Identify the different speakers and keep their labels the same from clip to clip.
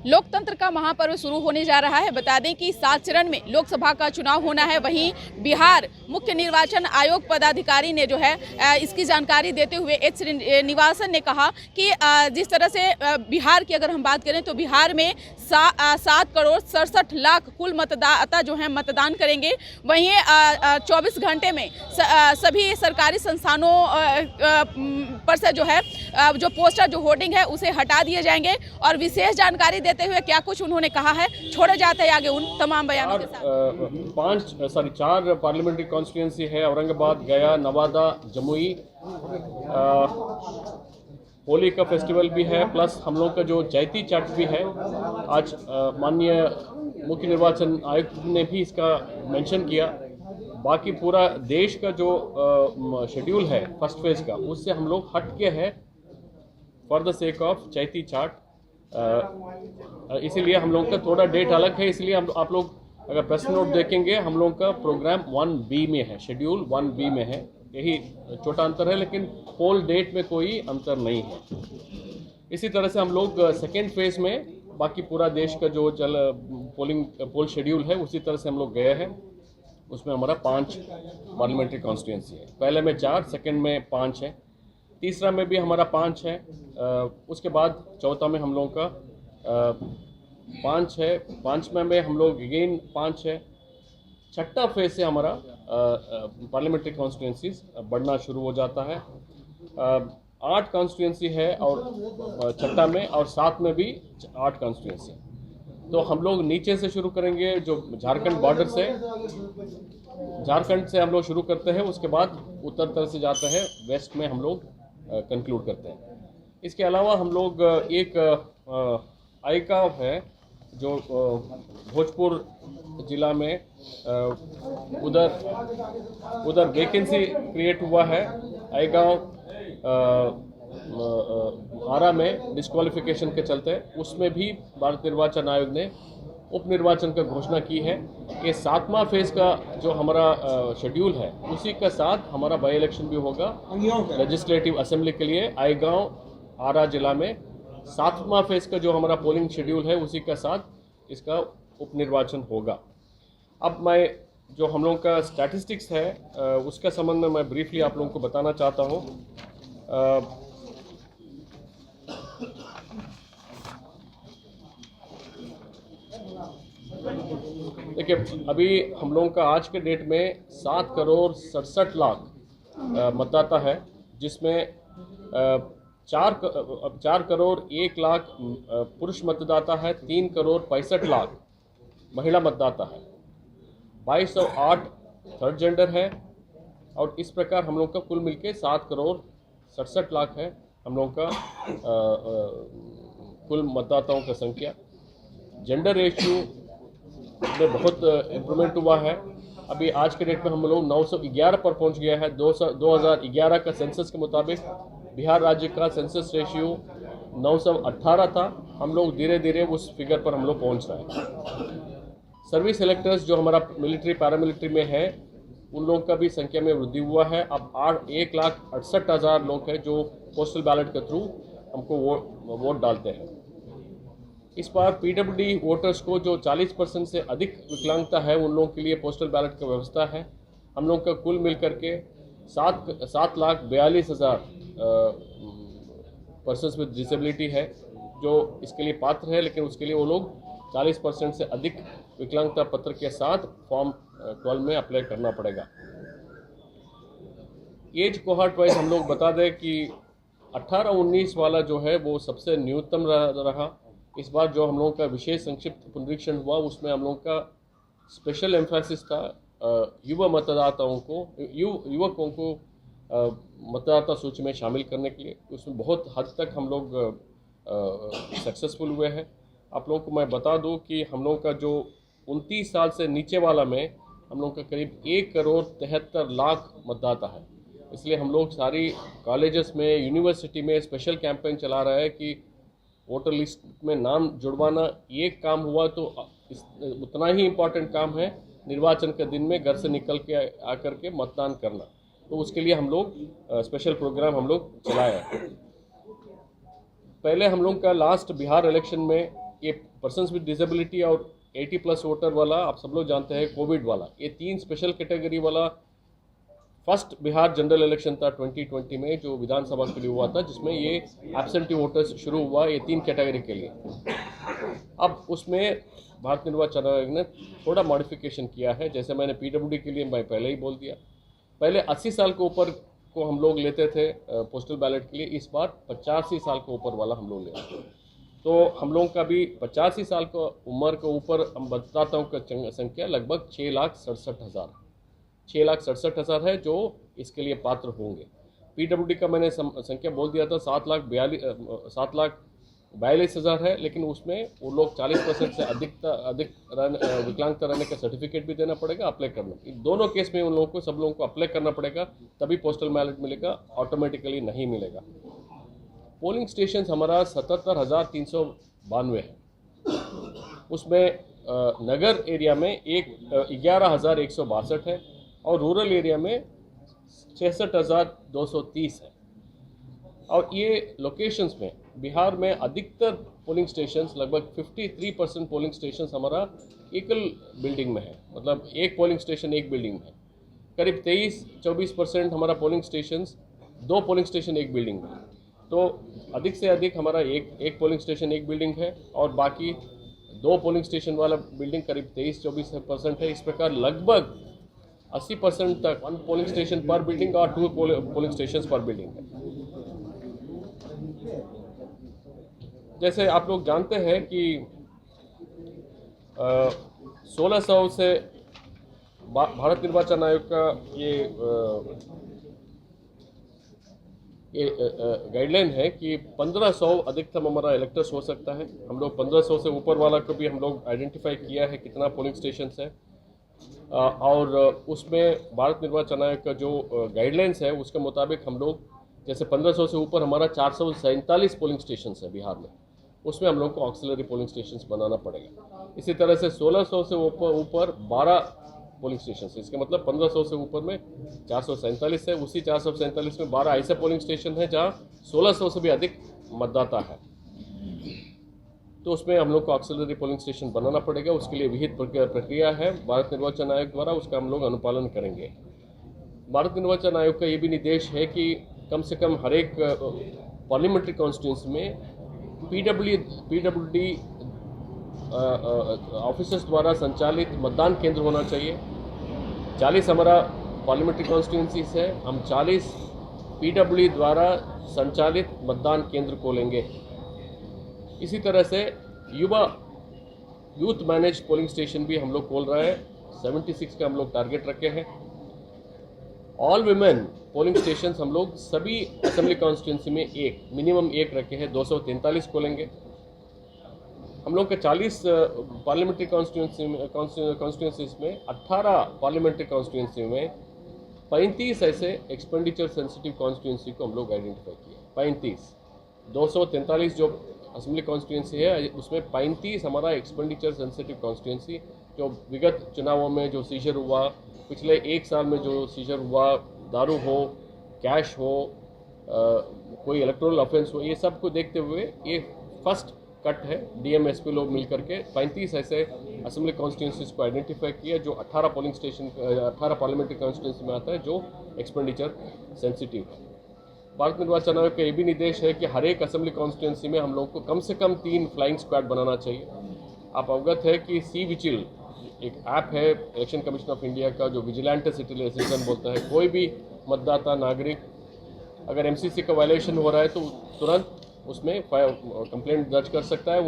Speaker 1: लोकतंत्र का महापर्व शुरू होने जा रहा है। बता दें कि 7 चरण में लोकसभा का चुनाव होना है। वहीं बिहार मुख्य निर्वाचन आयोग पदाधिकारी ने जो है इसकी जानकारी देते हुए एच श्रीनिवासन ने कहा कि जिस तरह से बिहार की अगर हम बात करें तो बिहार में 7,67,00,000 कुल मतदाता जो है मतदान करेंगे। वहीं 24 घंटे में सभी सरकारी संस्थानों पर से जो है जो पोस्टर जो होर्डिंग है उसे हटा दिए जाएंगे। और विशेष जानकारी देते हुए क्या कुछ उन्होंने कहा है, छोड़े जाते हैं आगे उन तमाम बयानों के साथ।
Speaker 2: 4 पार्लियामेंट्री कॉन्स्टिट्यूंसी है, औरंगाबाद, गया, नवादा, जमुई। होली का फेस्टिवल भी है, प्लस हम लोग का जो चैती चाट भी है। आज माननीय मुख्य निर्वाचन आयुक्त ने भी इसका मेंशन किया। बाकी पूरा देश का जो शेड्यूल है फर्स्ट फेज का, उससे हम लोग हट के है फॉर द सेक ऑफ चैती चाट। इसीलिए हम लोग का थोड़ा डेट अलग है। इसलिए हम आप लोग अगर प्रेस नोट देखेंगे, हम लोग का प्रोग्राम 1B में है, शेड्यूल 1B में है। यही छोटा अंतर है, लेकिन पोल डेट में कोई अंतर नहीं है। इसी तरह से हम लोग सेकेंड फेज में बाकी पूरा देश का जो पोल शेड्यूल है उसी तरह से हम लोग गए हैं। उसमें हमारा 5 पार्लियामेंट्री कॉन्स्टिट्यूंसी है। पहले में 4, सेकेंड में 5 है, तीसरा में भी हमारा 5 है। उसके बाद चौथा में हम लोग का 5 है, 5वें में हम लोग अगेन 5 है। छठा फेज से हमारा पार्लियामेंट्री कॉन्स्टिट्यूंसीज बढ़ना शुरू हो जाता है। 8 कॉन्स्टिट्यूंसी है और छठा में, और 7 में भी 8 कॉन्स्टिट्यूंसी। तो हम लोग नीचे से शुरू करेंगे, जो झारखंड बॉर्डर से, झारखंड से हम लोग शुरू करते हैं। उसके बाद उत्तर तरफ से जाता है, वेस्ट में हम लोग कंक्लूड करते हैं। इसके अलावा हम लोग एक आईगांव है जो भोजपुर जिला में, उधर वैकेंसी क्रिएट हुआ है। आईगांव आरा में डिस्क्वालिफिकेशन के चलते, उसमें भी भारत निर्वाचन आयोग ने उप निर्वाचन का घोषणा की है कि 7वां फेज का जो हमारा शेड्यूल है उसी के साथ हमारा बाई इलेक्शन भी होगा लेजिस्लेटिव असेंबली के लिए। आईगांव आरा जिला में 7वां फेज का जो हमारा पोलिंग शेड्यूल है उसी के साथ इसका उप निर्वाचन होगा। अब मैं जो हम लोगों का स्टैटिस्टिक्स है उसका संबंध में मैं ब्रीफली आप लोगों को बताना चाहता हूँ। देखिए, अभी हम लोगों का आज के डेट में 7,67,00,000 मतदाता है, जिसमें 4,01,00,000 पुरुष मतदाता है, 3,65,00,000 महिला मतदाता है, 2,208 थर्ड जेंडर है। और इस प्रकार हम लोग का कुल मिलके 7,67,00,000 है हम लोग का कुल मतदाताओं का संख्या। जेंडर रेशियो में बहुत इम्प्रूवमेंट हुआ है। अभी आज के डेट में हम लोग 911 पर पहुंच गया है। 2011 का सेंसस के मुताबिक बिहार राज्य का सेंसस रेशियो 918 था। हम लोग धीरे धीरे उस फिगर पर हम लोग पहुंच रहे हैं। सर्विस सेलेक्टर्स जो हमारा मिलिट्री पैरामिलिट्री में है, उन लोगों का भी संख्या में वृद्धि हुआ है। अब 1,68,000 लोग हैं जो पोस्टल बैलेट के थ्रू हमको वोट डालते हैं। इस बार पीडब्ल्यूडी वोटर्स को जो 40% से अधिक विकलांगता है, उन लोगों के लिए पोस्टल बैलेट की व्यवस्था है। हम लोग का कुल मिलकर के 7,42,000 पर्सन्स विद डिसेबिलिटी है जो इसके लिए पात्र है, लेकिन उसके लिए वो लोग 40% से अधिक विकलांगता पत्र के साथ फॉर्म 12 में अप्लाई करना पड़ेगा। एज कोहॉर्ट वाइज हम लोग बता दें कि 18-19 वाला जो है वो सबसे न्यूनतम रहा। इस बार जो हम लोगों का विशेष संक्षिप्त पुनरीक्षण हुआ उसमें हम लोगों का स्पेशल एम्फेसिस था युवा मतदाताओं को, युवकों को मतदाता सूची में शामिल करने के लिए। उसमें बहुत हद तक हम लोग सक्सेसफुल हुए हैं। आप लोगों को मैं बता दूं कि हम लोगों का जो 29 साल से नीचे वाला में हम लोग का करीब 1,73,00,000 मतदाता है। इसलिए हम लोग सारी कॉलेजेस में, यूनिवर्सिटी में स्पेशल कैंपेन चला रहे हैं कि वोटर लिस्ट में नाम जुड़वाना एक काम हुआ तो उतना ही इम्पोर्टेंट काम है निर्वाचन के दिन में घर से निकल के आकर के मतदान करना। तो उसके लिए हम लोग स्पेशल प्रोग्राम हम लोग चलाया। पहले हम लोग का लास्ट बिहार इलेक्शन में ये पर्सन्स विद डिसेबिलिटी और 80+ वोटर वाला, आप सब लोग जानते हैं कोविड वाला, ये 3 स्पेशल कैटेगरी वाला फर्स्ट बिहार जनरल इलेक्शन था 2020 में जो विधानसभा के लिए हुआ था, जिसमें ये एब्सेंटी वोटर्स शुरू हुआ ये 3 कैटेगरी के लिए। अब उसमें भारत निर्वाचन आयोग ने थोड़ा मॉडिफिकेशन किया है। जैसे मैंने पीडब्ल्यूडी के लिए मैं पहले ही बोल दिया, पहले 80 साल के ऊपर को हम लोग लेते थे पोस्टल बैलेट के लिए, इस बार 85 साल के ऊपर वाला हम लोग लेते हैं। तो हम लोगों का भी 85 साल का उम्र के ऊपर हम मतदाताओं का संख्या लगभग 6,67,000 है जो इसके लिए पात्र होंगे। पीडब्ल्यूडी का मैंने संख्या बोल दिया था 7,42,000 है, लेकिन उसमें वो लोग 40% से अधिक विकलांगता रहने का सर्टिफिकेट भी देना पड़ेगा, अप्लाई करना। इन दोनों केस में उन लोगों को सब लोगों को अप्लाई करना पड़ेगा, तभी पोस्टल बैलेट मिलेगा, ऑटोमेटिकली नहीं मिलेगा। पोलिंग स्टेशन हमारा 77,392 है। उसमें नगर एरिया में 11,162 है और रूरल एरिया में 66,230 है। और ये लोकेशंस में बिहार में अधिकतर पोलिंग स्टेशंस लगभग 53% पोलिंग स्टेशंस हमारा एकल बिल्डिंग में है, मतलब एक पोलिंग स्टेशन एक बिल्डिंग में है। करीब 23-24% हमारा पोलिंग स्टेशंस 2 पोलिंग स्टेशन एक बिल्डिंग में है। तो अधिक से अधिक हमारा एक पोलिंग स्टेशन एक बिल्डिंग है और बाकी 2 पोलिंग स्टेशन वाला बिल्डिंग करीब 23-24% है। इस प्रकार लगभग 80% तक 1 पोलिंग स्टेशन पर बिल्डिंग और 2 पोलिंग स्टेशन पर बिल्डिंग है। जैसे आप लोग जानते हैं कि 1600 से भारत निर्वाचन आयोग का ये गाइडलाइन है कि 1500 अधिकतम हमारा इलेक्टर्स हो सकता है। हम लोग 1500 से ऊपर वाला को भी हम लोग आइडेंटिफाई किया है कितना पोलिंग स्टेशन है, और उसमें भारत निर्वाचन आयोग का जो गाइडलाइंस है उसके मुताबिक हम लोग जैसे 1500 से ऊपर हमारा 447 पोलिंग स्टेशन है बिहार में, उसमें हम लोग को ऑक्सिलरी पोलिंग स्टेशन बनाना पड़ेगा। इसी तरह से 1600 से ऊपर 12 पोलिंग स्टेशन है, इसका मतलब 1500 से ऊपर में 447 है, उसी 447 में 12 ऐसे पोलिंग स्टेशन है जहां 1600 से भी अधिक मतदाता है, तो उसमें हम लोग को ऑक्सिलरी पोलिंग स्टेशन बनाना पड़ेगा। उसके लिए विहित प्रक्रिया है भारत निर्वाचन आयोग द्वारा, उसका हम लोग अनुपालन करेंगे। भारत निर्वाचन आयोग का ये भी निर्देश है कि कम से कम हर एक पार्लियामेंट्री कॉन्स्टिट्यूंसी में पीडब्ल्यूडी ऑफिसर्स द्वारा संचालित मतदान केंद्र होना चाहिए। 40 हमारा पार्लियामेंट्री कॉन्स्टिट्यूंसीज है, हम 40 पीडब्ल्यूडी द्वारा संचालित मतदान केंद्र खोलेंगे। इसी तरह से यूथ मैनेज पोलिंग स्टेशन भी हम लोग खोल रहे हैं, 76 का हम लोग टारगेट रखे हैं। ऑल विमेन पोलिंग स्टेशन हम लोग सभी असेंबली कॉन्स्टिट्यूंसी में मिनिमम एक रखे हैं, 243 खोलेंगे। हम लोग के 40 पार्लियामेंट्री कॉन्स्टिट्यूंसीज में 18 पार्लियामेंट्री कॉन्स्टिट्यूंसी में 35 ऐसे एक्सपेंडिचर सेंसिटिव कॉन्स्टिट्यूंसी को हम लोग आइडेंटिफाई किए। 243 जो असेंबली कॉन्स्टिट्यूंसी है उसमें 35 हमारा एक्सपेंडिचर सेंसिटिव कॉन्स्टिट्यूंसी, जो विगत चुनावों में जो सीजर हुआ, पिछले 1 साल में जो सीजर हुआ, दारू हो, कैश हो, कोई इलेक्टोरल ऑफेंस हो, ये सब को देखते हुए ये फर्स्ट कट है। डीएमएसपी लोग मिल करके 35 ऐसे असेंबली कॉन्स्टिट्यूंसीज को आइडेंटिफाई किया जो 18 पोलिंग स्टेशन 18 पार्लियामेंट्री कॉन्स्टिट्यूंसी में आता है जो एक्सपेंडिचर सेंसिटिव है। भारत निर्वाचन आयोग का ये भी निर्देश है कि हर एक असेंबली कॉन्स्टिट्यूंसी में हम लोग को कम से कम 3 फ्लाइंग स्क्वाड बनाना चाहिए। आप अवगत है कि सी विजिल एक ऐप है इलेक्शन कमीशन ऑफ इंडिया का जो विजिलेंट सिटीजन बोलता है। कोई भी मतदाता नागरिक अगर एमसीसी का वायलेशन हो रहा है तो तुरंत उसमें कंप्लेंट दर्ज कर सकता है।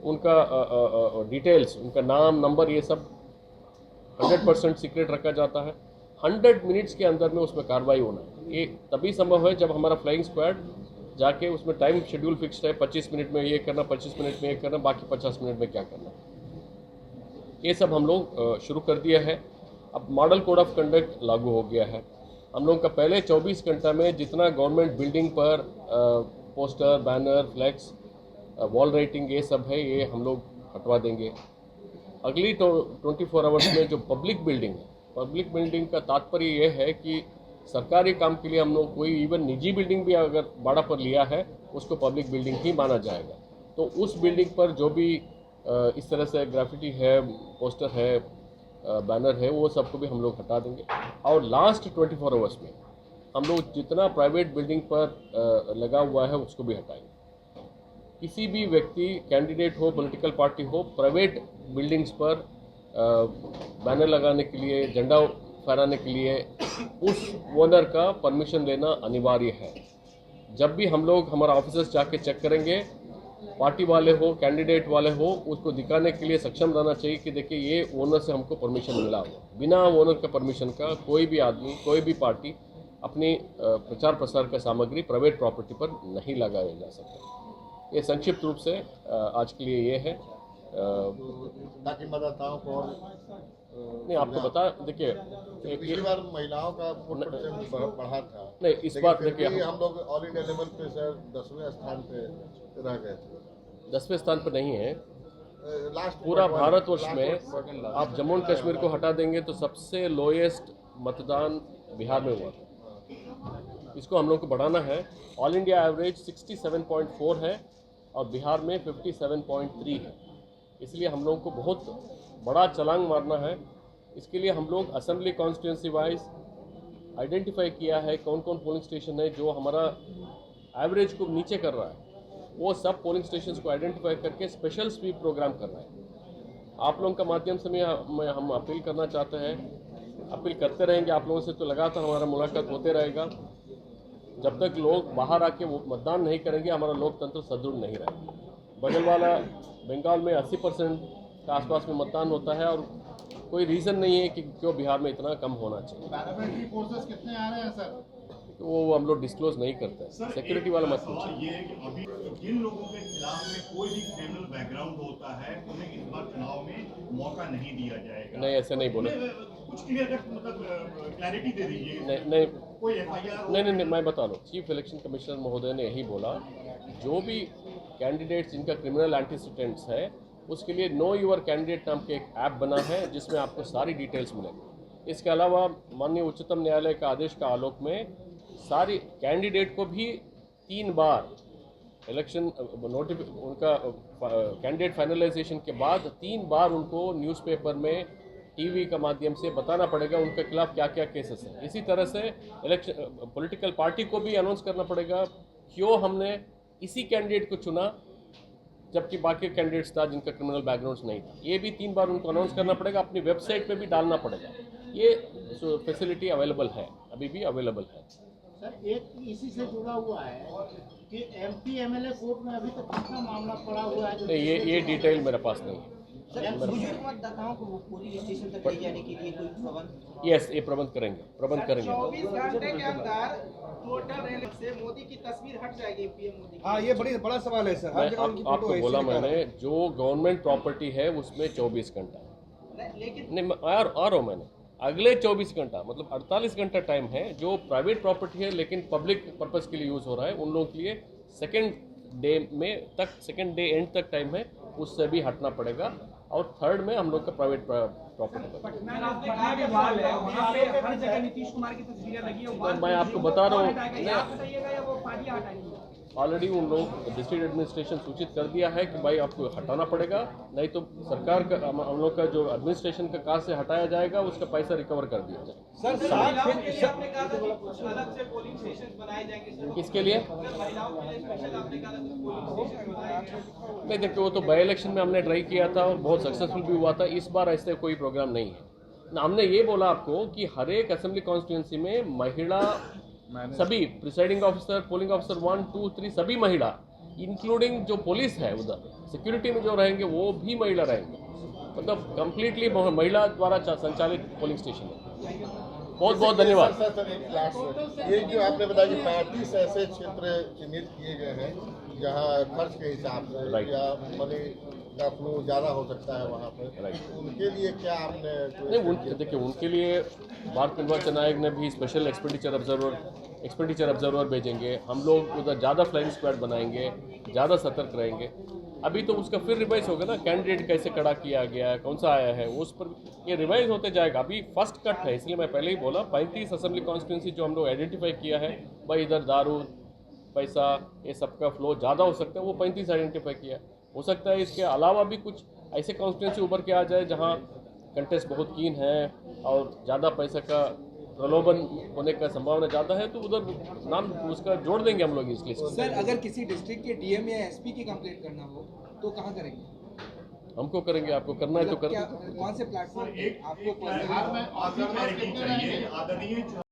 Speaker 2: उनका डिटेल्स, उनका नाम, नंबर, ये सब 100% सीक्रेट रखा जाता है। 100 मिनट्स के अंदर में उसमें कार्रवाई होना है। ये तभी संभव है जब हमारा फ्लाइंग स्क्वाड जाके उसमें टाइम शेड्यूल फिक्स्ड है, 25 मिनट में ये करना, 25 मिनट में ये करना, बाकी 50 मिनट में क्या करना, ये सब हम लोग शुरू कर दिया है। अब मॉडल कोड ऑफ कंडक्ट लागू हो गया है। हम लोग का पहले 24 घंटा में जितना गवर्नमेंट बिल्डिंग पर poster, banner, flex, wall writing ये सब है, ये हम लोग हटवा देंगे। अगली 24 आवर्स में जो पब्लिक बिल्डिंग है, पब्लिक बिल्डिंग का तात्पर्य ये है कि सरकारी काम के लिए हम लोग कोई इवन निजी बिल्डिंग भी अगर भाड़ा पर लिया है उसको पब्लिक बिल्डिंग ही माना जाएगा। तो उस बिल्डिंग पर जो भी इस तरह से ग्राफिटी है, पोस्टर है, बैनर है, वो सबको भी हम लोग हटा देंगे। और लास्ट 24 आवर्स में हम लोग जितना प्राइवेट बिल्डिंग पर लगा हुआ है उसको भी हटाएंगे। किसी भी व्यक्ति, कैंडिडेट हो, पॉलिटिकल पार्टी हो, प्राइवेट बिल्डिंग्स पर बैनर लगाने के लिए, झंडा फहराने के लिए उस ओनर का परमिशन लेना अनिवार्य है। जब भी हम लोग हमारा ऑफिसर्स जाके चेक करेंगे, पार्टी वाले हो, कैंडिडेट वाले हो, उसको दिखाने के लिए सक्षम रहना चाहिए कि देखिए ये ओनर से हमको परमिशन मिला हो। बिना ओनर का परमिशन का कोई भी आदमी, कोई भी पार्टी अपनी प्रचार प्रसार का सामग्री प्राइवेट प्रॉपर्टी पर नहीं लगाया जा सकता। ये संक्षिप्त रूप से आज के लिए ये है।
Speaker 3: ताकि मतदाताओं को
Speaker 2: नहीं, आपको बता, देखिए
Speaker 3: पिछली बार महिलाओं का वोट परसेंट बढ़ा था।
Speaker 2: नहीं, इस बार देखिए
Speaker 3: हम लोग ऑल इंडिया लेवल पे सर 10वें स्थान पे रह गए थे।
Speaker 2: 10वें स्थान पर नहीं है।
Speaker 3: लास्ट
Speaker 2: पूरा भारतवर्ष में आप जम्मू एंड कश्मीर को हटा देंगे तो सबसे लोएस्ट मतदान बिहार में हुआ था। इसको हम लोग को बढ़ाना है। ऑल इंडिया एवरेज 67.4 है और बिहार में 57.3 है। इसलिए हम लोग को बहुत बड़ा छलांग मारना है। इसके लिए हम लोग असेंबली कॉन्स्टिट्यूंसी वाइज आइडेंटिफाई किया है कौन कौन पोलिंग स्टेशन है जो हमारा एवरेज को नीचे कर रहा है। वो सब पोलिंग स्टेशंस को आइडेंटिफाई करके स्पेशल स्वीप प्रोग्राम करना है। आप लोगों का माध्यम से हम अपील करना चाहते हैं, अपील करते रहेंगे आप लोगों से, तो लगातार हमारा मुलाकात होते रहेगा। जब तक लोग बाहर आके वो मतदान नहीं करेंगे, हमारा लोकतंत्र सुदृढ़ नहीं रहेगा। बगल वाला बंगाल में 80% के आसपास में मतदान होता है और कोई रीज़न नहीं है कि क्यों बिहार में इतना कम होना चाहिए।
Speaker 3: पैरामिलिट्री फोर्सेस कितने आ रहे हैं सर?
Speaker 2: तो वो हम लोग डिस्क्लोज नहीं करते, सिक्योरिटी वाला मत पूछिए।
Speaker 4: ये है कि अभी जिन लोगों के खिलाफ में कोई भी क्रिमिनल बैकग्राउंड होता है उन्हें इस बार चुनाव में मौका नहीं दिया जाएगा।
Speaker 2: नहीं, ऐसे नहीं बोले।
Speaker 4: कुछ क्लियर कट मतलब क्लैरिटी दे दीजिए।
Speaker 2: नहीं,
Speaker 4: कोई एफआईआर
Speaker 2: नहीं, मैं बता दूँ। चीफ इलेक्शन कमिश्नर महोदय ने यही बोला, जो भी कैंडिडेट्स जिनका क्रिमिनल एंटीसिडेंट्स है उसके लिए नो योर कैंडिडेट नाम के एक ऐप बना है जिसमें आपको सारी डिटेल्स मिलेंगी। इसके अलावा माननीय उच्चतम न्यायालय का आदेश का आलोक में सारी कैंडिडेट को भी 3 बार इलेक्शन उनका कैंडिडेट फाइनलाइजेशन के बाद 3 बार उनको न्यूज़पेपर में, टीवी का माध्यम से बताना पड़ेगा उनके खिलाफ क्या क्या केसेस हैं। इसी तरह से इलेक्शन पॉलिटिकल पार्टी को भी अनाउंस करना पड़ेगा क्यों हमने इसी कैंडिडेट को चुना जबकि बाकी कैंडिडेट्स था जिनका क्रिमिनल बैकग्राउंड नहीं था। ये भी 3 बार उनको अनाउंस करना पड़ेगा, अपनी वेबसाइट पे भी डालना पड़ेगा। ये फैसिलिटी अवेलेबल है, अभी भी अवेलेबल है।
Speaker 5: सर, एक इसी से जुड़ा हुआ है कि एमपी एमएलए कोर्ट में अभी तक कितना मामला पड़ा हुआ है?
Speaker 2: नहीं, ये डिटेल मेरे पास नहीं है।
Speaker 6: बुजुर्ग मतदाताओं को पुलिस स्टेशन तक ले जाने के लिए कोई प्रबंध?
Speaker 2: यस, ये प्रबंध करेंगे।
Speaker 7: 24 घंटे के अंदर टोटल रैली से मोदी की तस्वीर हट जाएगी, पीएम मोदी की।
Speaker 8: हाँ, ये बड़ा सवाल है सर। हर जगह उनकी फोटो
Speaker 2: आपको बोला
Speaker 8: ऐसे दिखा रहा है।
Speaker 2: मैंने, जो गवर्नमेंट प्रॉपर्टी है उसमें 24 घंटा
Speaker 7: लेकिन
Speaker 2: नहीं, आ रहा हूँ मैंने। अगले 24 घंटा मतलब 48 घंटा टाइम है। जो प्राइवेट प्रॉपर्टी है लेकिन पब्लिक पर्पस के लिए यूज़ हो रहा है, उन लोगों के लिए सेकेंड डे एंड तक टाइम है, उससे भी हटना पड़ेगा। और थर्ड में हम लोग का प्राइवेट प्रॉपर्टी पर मैं आपको बता रहा हूँ, ऑलरेडी उन लोग डिस्ट्रिक्ट एडमिनिस्ट्रेशन सूचित कर दिया है कि भाई आपको हटाना पड़ेगा, नहीं तो सरकार का हम लोग का जो एडमिनिस्ट्रेशन का काज से हटाया जाएगा उसका पैसा रिकवर कर दिया जाएगा।
Speaker 8: सर,
Speaker 7: अलग से पोलिंग स्टेशन बनाए जाएंगे
Speaker 2: किसके लिए?
Speaker 7: महिलाओं के लिए स्पेशल आपने कहा
Speaker 2: नहीं, देखिए वो तो बाई इलेक्शन में हमने ट्राई किया था और बहुत सक्सेसफुल भी हुआ था। इस बार ऐसे कोई प्रोग्राम नहीं है ना। हमने ये बोला आपको कि हर एक असेंबली कॉन्स्टिट्यूंसी में महिला सभी प्रिसाइडिंग ऑफिसर, पोलिंग ऑफिसर 1, 2, 3 सभी महिला, इंक्लूडिंग जो पुलिस है उधर सिक्योरिटी में जो रहेंगे वो भी महिला रहेंगे। मतलब कंप्लीटली महिला द्वारा संचालित पोलिंग स्टेशन है। बहुत बहुत धन्यवाद।
Speaker 3: सर, एक लास्ट, ये जो आपने बताया कि 35 ऐसे क्षेत्र चिन्हित किए गए हैं जहाँ खर्च के हिसाब से या मनी का फ्लो ज़्यादा हो सकता है वहाँ पर, उनके लिए क्या आपने
Speaker 2: नहीं, देखिए उनके लिए भारत निर्वाचन आयोग ने भी स्पेशल एक्सपेंडिचर ऑब्जर्वर भेजेंगे। हम लोग उधर ज़्यादा फ्लाइंग स्क्वाड बनाएंगे, ज़्यादा सतर्क रहेंगे। अभी तो उसका फिर रिवाइज होगा ना, कैंडिडेट कैसे खड़ा किया गया, कौन सा आया है, उस पर ये रिवाइज होते जाएगा। अभी फर्स्ट कट है, इसलिए मैं पहले ही बोला 35 असेंबली कॉन्स्टिट्यूंसी जो हम लोग आइडेंटिफाई किया है, भाई इधर दारू, पैसा ये सबका फ्लो ज़्यादा हो सकता है, वो 35 आइडेंटिफाई किया। हो सकता है इसके अलावा भी कुछ ऐसे कॉन्स्टिट्यूंसी उभर के आ जाए जहाँ कंटेस्ट बहुत कीन है और ज़्यादा पैसा का प्रलोभन होने का संभावना ज़्यादा है, तो उधर नाम उसका जोड़ देंगे हम लोग इस लिस्ट में।
Speaker 8: सर अगर किसी डिस्ट्रिक्ट के डीएम या एसपी की कंप्लेंट करना हो तो कहाँ करेंगे?
Speaker 2: हमको करेंगे, आपको करना है तो
Speaker 8: क्या
Speaker 2: कर।
Speaker 8: कौन से प्लेटफॉर्म
Speaker 4: एक
Speaker 8: आपको
Speaker 4: आखिरी क्लैरिटी चाहिए आदरणीय